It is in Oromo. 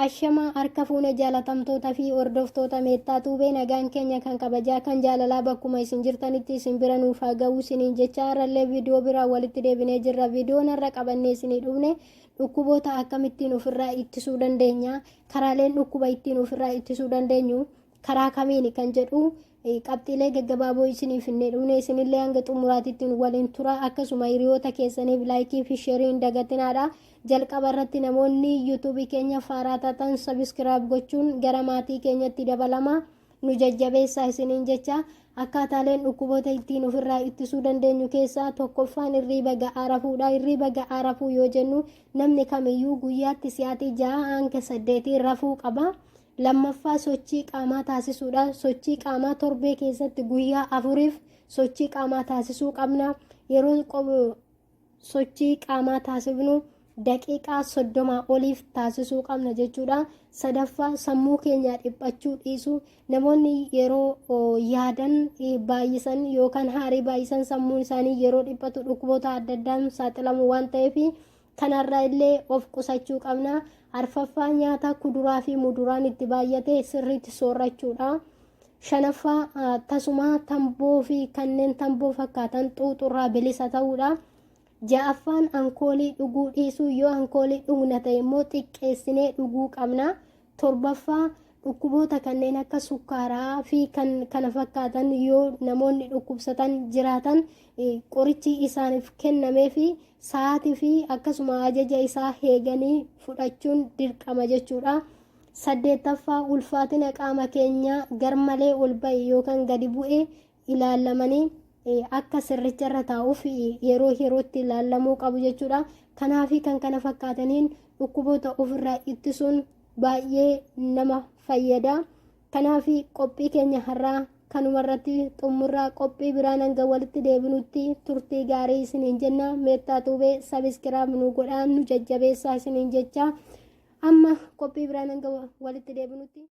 Ashama harka fuune jaalatamtoota fi hordoftoota meettaa tuubee nagaan keenya kan kabajaa kan jaalalaa bakkuma isin jirtanitti isin bira nuuf haa ga'u isiniin jecha har'allee viidiyoo biraa walitti deebinee jirra. Viidiyoon har'a qabannee isinii dhufne dhukkuboota akkamittiin ofirraa ittisuu dandeenya, karaaleen dhukkuba ittiin ofirraa ittisuu dandeenyu karaa kamiini kan jedhu qabxiilee gaggabaaboo isiniif hin dhufne isinillee hanga xumuraatitti waliin tura. Akkasuma hiriyoota keessaniif laayikii fi sheerii hin dagatinaadha. Jalqaba irratti namoonni yuutuubii keenya faaraa taatan sabiskiraayib gochuun gara maatii keenyatti dabalama nu jajjabeessaa isiniin jecha. Akkaataaleen dhukkuboota ittiin ofirraa ittisuu dandeenyu keessaa tokkoffaan hirriiba ga'aa rafuudha. Hirriiba ga'aa rafuu yoo jennu namni kamiyyuu guyyaatti sa'aatii 6 hanga 8 rafuu qaba. Lammaffaa sochii qaamaa taasisuudha. Sochii qaamaa torbee keessatti guyyaa 4 sochii qaamaa taasisuu qabna. Yeroo sochii qaamaa taasifnu daqiiqaa 30 oliif taasisuu qabna jechuudha. Sadaffaa sammuu keenya dhiphachuu dhiisuu. Namoonni yeroo yaadan baay'isan yookaan haarii baay'isan sammuun isaanii yeroo dhiphatu dhukkuboota adda addaan saaxilamu waan ta'eef kanarraa illee of qusachuu qabna. Arfaffaa nyaata kuduraa fi muduraan itti baay'ate sirriitti soorachuudha. Shanaffaa tasuma tamboo fi kanneen tamboo fakkaatan xuuxurraa bilisa ta'uudha. Ja'affaan alkoolii dhuguu dhiisuu. Yoo alkoolii dhugna ta'e immoo xiqqeessinee dhuguu qabna. Torbaffaa dhukkuboota kanneen akka sukkaaraa fi kana fakkaatan yoo namoonni dhukkubsatan jiraatan qorichi isaaniif kennamee fi sa'aatii fi akkasuma ajaja isaa eeganii fudhachuun dirqama jechuudha. Saddeettaffaa ulfaatina qaama keenyaa garmalee ol ba'e yookaan gadi bu'e ilaalamanii akka sirricharra taa'uuf yeroo yerootti ilaalamuu qabu jechuudha. Kanaafi kan kana fakkaataniin dhukkuboota ofirraa ittisuun baay'ee nama fayyada. Kanaafi qophii keenya har'aa kanumarratti xumurraa. Qophii biraan hanga walitti deebinutti turtii gaarii isiniin jenna. Meettaa tuubee sabiskiraayib nu godhaa nu jajjabeessaa isiniin jecha. Amma qophii biraan hanga walitti deebinutti.